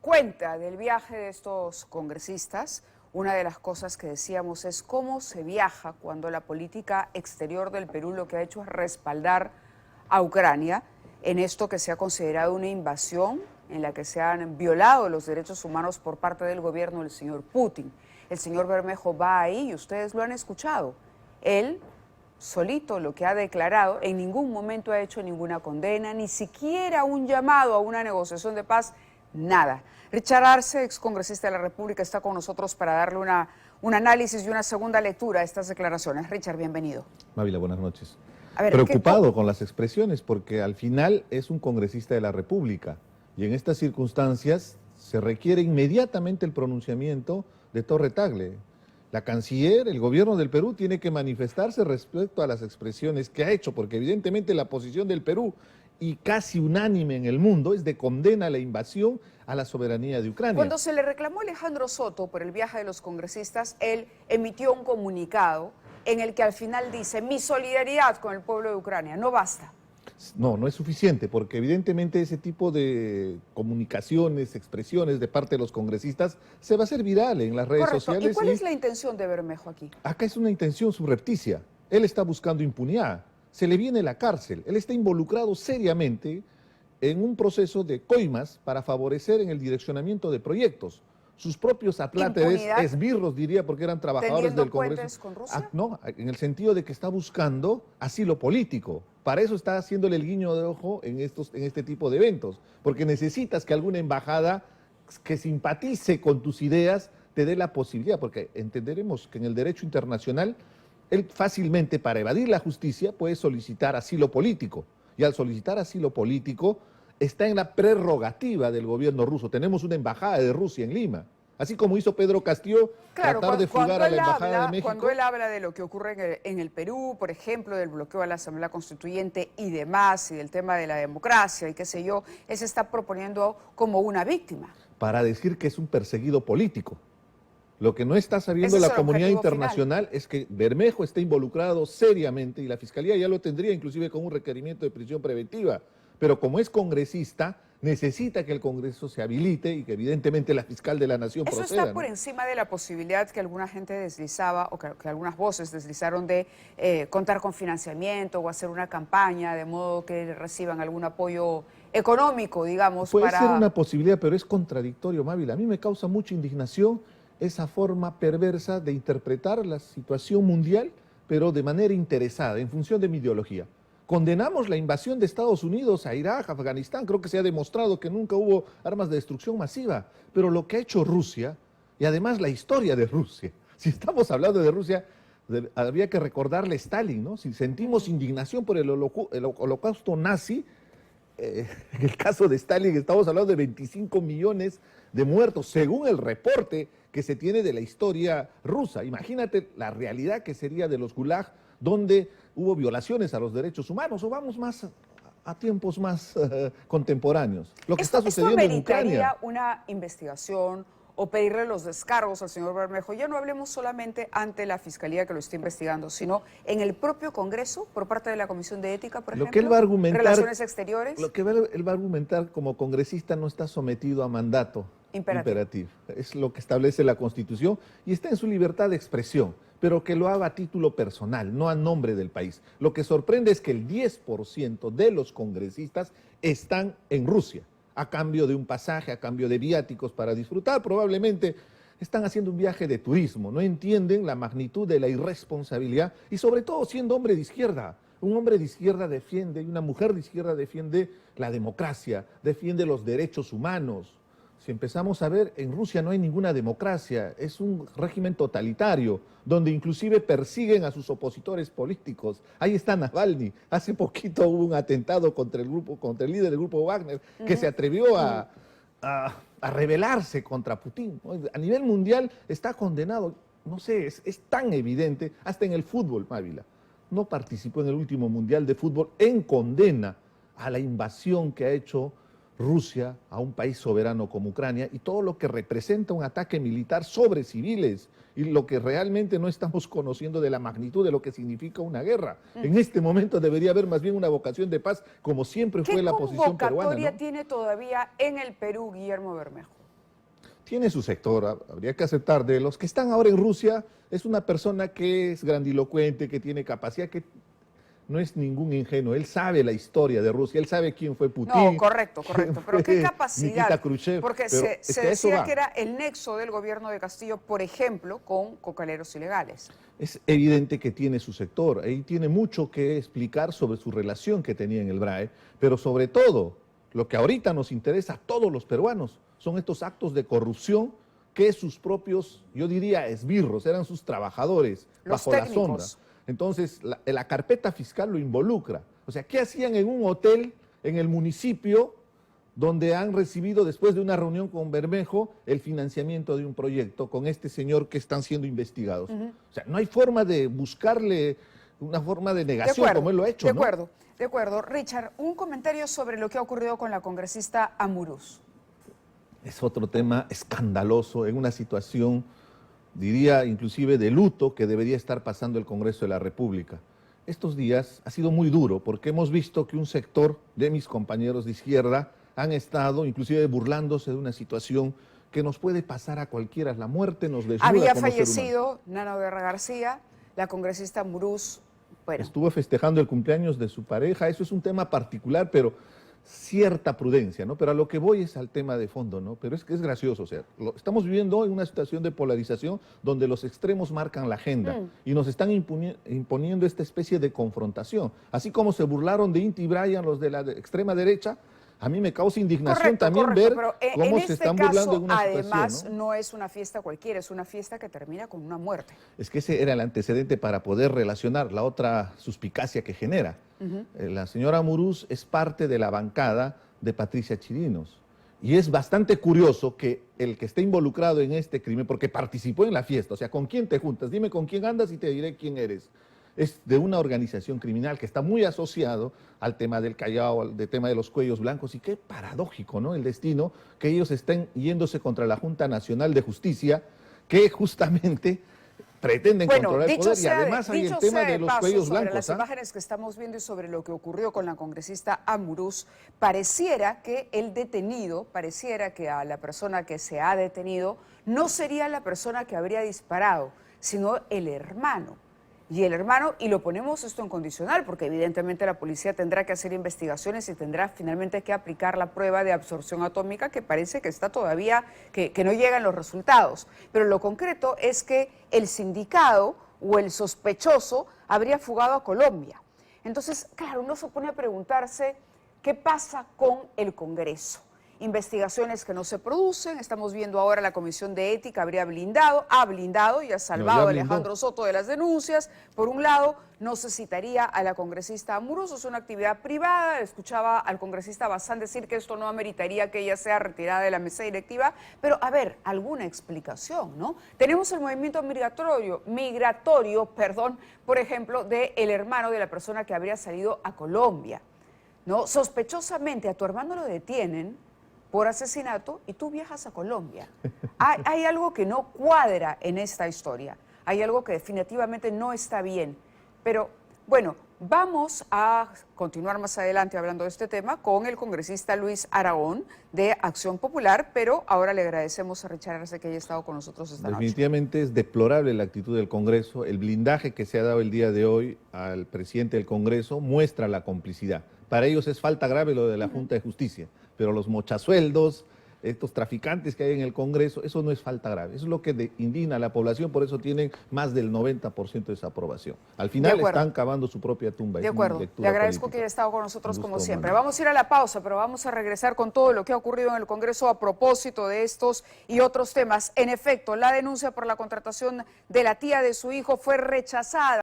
Cuenta del viaje de estos congresistas. Una de las cosas que decíamos es cómo se viaja cuando la política exterior del Perú lo que ha hecho es respaldar a Ucrania en esto que se ha considerado una invasión en la que se han violado los derechos humanos por parte del gobierno del señor Putin. El señor Bermejo va ahí y ustedes lo han escuchado. Él solito lo que ha declarado, en ningún momento ha hecho ninguna condena, ni siquiera un llamado a una negociación de paz, nada. Richard Arce, excongresista de la República, está con nosotros para darle un análisis y una segunda lectura a estas declaraciones. Richard, bienvenido. Mávila, buenas noches. A ver, preocupado con las expresiones porque al final es un congresista de la República y en estas circunstancias se requiere inmediatamente el pronunciamiento de Torre Tagle. La canciller, el gobierno del Perú tiene que manifestarse respecto a las expresiones que ha hecho, porque evidentemente la posición del Perú, y casi unánime en el mundo, es de condena a la invasión a la soberanía de Ucrania. Cuando se le reclamó a Alejandro Soto por el viaje de los congresistas, él emitió un comunicado en el que al final dice: mi solidaridad con el pueblo de Ucrania. No basta. No, no es suficiente, porque evidentemente ese tipo de comunicaciones, expresiones de parte de los congresistas se va a hacer viral en las redes sociales. ¿Y cuál es la intención de Bermejo aquí? Acá es una intención subrepticia. Él está buscando impunidad. Se le viene la cárcel. Él está involucrado seriamente en un proceso de coimas para favorecer en el direccionamiento de proyectos. Sus propios atláteres, esbirros diría, porque eran trabajadores del Congreso. ¿Con Rusia? No, en el sentido de que está buscando asilo político. Para eso está haciéndole el guiño de ojo en este tipo de eventos, porque necesitas que alguna embajada que simpatice con tus ideas te dé la posibilidad, porque entenderemos que en el derecho internacional él fácilmente, para evadir la justicia, puede solicitar asilo político, y al solicitar asilo político está en la prerrogativa del gobierno ruso. Tenemos una embajada de Rusia en Lima, así como hizo Pedro Castillo, tratar de fugar a la embajada de México. Cuando él habla de lo que ocurre en el Perú, por ejemplo, del bloqueo a la Asamblea Constituyente y demás, y del tema de la democracia y qué sé yo, él se está proponiendo como una víctima. Para decir que es un perseguido político. Lo que no está sabiendo la comunidad internacional es que Bermejo está involucrado seriamente, y la Fiscalía ya lo tendría inclusive con un requerimiento de prisión preventiva, pero como es congresista, necesita que el Congreso se habilite y que evidentemente la fiscal de la Nación proceda. Eso está por encima de la posibilidad que alguna gente deslizaba, o que algunas voces deslizaron, de contar con financiamiento o hacer una campaña de modo que reciban algún apoyo económico, digamos. Puede ser una posibilidad, pero es contradictorio, Mávila. A mí me causa mucha indignación esa forma perversa de interpretar la situación mundial, pero de manera interesada, en función de mi ideología. Condenamos la invasión de Estados Unidos a Irak, Afganistán, creo que se ha demostrado que nunca hubo armas de destrucción masiva, pero lo que ha hecho Rusia, y además la historia de Rusia, si estamos hablando de Rusia, habría que recordarle a Stalin, ¿no? Si sentimos indignación por el holocausto nazi, en el caso de Stalin estamos hablando de 25 millones de muertos, según el reporte que se tiene de la historia rusa. Imagínate la realidad que sería de los gulag, donde hubo violaciones a los derechos humanos, o vamos más a tiempos más contemporáneos. Lo que está sucediendo en Ucrania. Una investigación o pedirle los descargos al señor Bermejo. Ya no hablemos solamente ante la Fiscalía que lo está investigando, sino en el propio Congreso, por parte de la Comisión de Ética, por ejemplo, lo que él va a argumentar, Relaciones Exteriores. Lo que él va a argumentar como congresista no está sometido a mandato imperativo. Es lo que establece la Constitución y está en su libertad de expresión, pero que lo haga a título personal, no a nombre del país. Lo que sorprende es que el 10% de los congresistas están en Rusia, a cambio de un pasaje, a cambio de viáticos para disfrutar. Probablemente están haciendo un viaje de turismo, no entienden la magnitud de la irresponsabilidad y sobre todo siendo hombre de izquierda. Un hombre de izquierda defiende, y una mujer de izquierda defiende la democracia, defiende los derechos humanos. Si empezamos a ver, en Rusia no hay ninguna democracia, es un régimen totalitario, donde inclusive persiguen a sus opositores políticos. Ahí está Navalny. Hace poquito hubo un atentado contra el líder del grupo Wagner, que se atrevió a rebelarse contra Putin. A nivel mundial está condenado, no sé, es tan evidente, hasta en el fútbol, Mávila. No participó en el último Mundial de Fútbol en condena a la invasión que ha hecho Rusia a un país soberano como Ucrania y todo lo que representa un ataque militar sobre civiles y lo que realmente no estamos conociendo de la magnitud de lo que significa una guerra. En este momento debería haber más bien una vocación de paz, como siempre fue la posición peruana. ¿Qué convocatoria tiene todavía en el Perú Guillermo Bermejo? Tiene su sector, habría que aceptar. De los que están ahora en Rusia, es una persona que es grandilocuente, que tiene capacidad, que no es ningún ingenuo. Él sabe la historia de Rusia, él sabe quién fue Putin. No, correcto. Pero qué capacidad. Nikita Khrushchev. Porque se decía que era el nexo del gobierno de Castillo, por ejemplo, con cocaleros ilegales. Es evidente que tiene su sector. Ahí tiene mucho que explicar sobre su relación que tenía en el BRAE, pero sobre todo, lo que ahorita nos interesa a todos los peruanos son estos actos de corrupción que sus propios, yo diría, esbirros, eran sus trabajadores bajo la sombra. Entonces, la carpeta fiscal lo involucra. O sea, ¿qué hacían en un hotel en el municipio donde han recibido, después de una reunión con Bermejo, el financiamiento de un proyecto con este señor que están siendo investigados? O sea, no hay forma de buscarle una forma de negación como él lo ha hecho, ¿no? De acuerdo. Richard, un comentario sobre lo que ha ocurrido con la congresista Amurús. Es otro tema escandaloso en una situación, diría inclusive de luto, que debería estar pasando el Congreso de la República. Estos días ha sido muy duro porque hemos visto que un sector de mis compañeros de izquierda han estado inclusive burlándose de una situación que nos puede pasar a cualquiera. La muerte nos desnuda como ser humano. Había fallecido Nana Guerra García, la congresista Amurús. Bueno. Estuvo festejando el cumpleaños de su pareja, eso es un tema particular, pero cierta prudencia, ¿no? Pero a lo que voy es al tema de fondo, ¿no? Pero es que es gracioso, o sea, estamos viviendo en una situación de polarización donde los extremos marcan la agenda y nos están imponiendo esta especie de confrontación. Así como se burlaron de Inti Bryan los de la extrema derecha, a mí me causa indignación también ver cómo se están burlando de una situación. Además, no es una fiesta cualquiera, es una fiesta que termina con una muerte. Es que ese era el antecedente para poder relacionar la otra suspicacia que genera. La señora Amurús es parte de la bancada de Patricia Chirinos. Y es bastante curioso que el que esté involucrado en este crimen, porque participó en la fiesta, o sea, ¿con quién te juntas? Dime con quién andas y te diré quién eres. Es de una organización criminal que está muy asociado al tema del Callao, al tema de los cuellos blancos, y qué paradójico, ¿no? El destino, que ellos estén yéndose contra la Junta Nacional de Justicia, que justamente pretenden controlar el poder, y además hay el tema de los cuellos blancos. Sobre las imágenes que estamos viendo y sobre lo que ocurrió con la congresista Amurús, pareciera que el detenido, pareciera que a la persona que se ha detenido, no sería la persona que habría disparado, sino el hermano. Y el hermano, y lo ponemos esto en condicional, porque evidentemente la policía tendrá que hacer investigaciones y tendrá finalmente que aplicar la prueba de absorción atómica, que parece que está todavía, que no llegan los resultados. Pero lo concreto es que el sindicado o el sospechoso habría fugado a Colombia. Entonces, claro, uno se pone a preguntarse qué pasa con el Congreso. Investigaciones que no se producen, estamos viendo ahora la Comisión de Ética ha blindado y ha salvado a Alejandro Soto de las denuncias. Por un lado, no se citaría a la congresista Amurús, es una actividad privada. Escuchaba al congresista Bazán decir que esto no ameritaría que ella sea retirada de la mesa directiva, pero a ver, alguna explicación, ¿no? Tenemos el movimiento migratorio, por ejemplo, del hermano de la persona que habría salido a Colombia, ¿no? Sospechosamente a tu hermano lo detienen por asesinato y tú viajas a Colombia. Hay algo que no cuadra en esta historia, hay algo que definitivamente no está bien. Pero bueno, vamos a continuar más adelante hablando de este tema con el congresista Luis Aragón de Acción Popular, pero ahora le agradecemos a Richard Arce que haya estado con nosotros esta noche. Definitivamente es deplorable la actitud del Congreso. El blindaje que se ha dado el día de hoy al presidente del Congreso muestra la complicidad. Para ellos es falta grave lo de la Junta de Justicia, pero los mochasueldos, estos traficantes que hay en el Congreso, eso no es falta grave. Eso es lo que indigna a la población, por eso tienen más del 90% de desaprobación. Al final están cavando su propia tumba. De acuerdo, le agradezco que haya estado con nosotros como siempre. Vamos a ir a la pausa, pero vamos a regresar con todo lo que ha ocurrido en el Congreso a propósito de estos y otros temas. En efecto, la denuncia por la contratación de la tía de su hijo fue rechazada.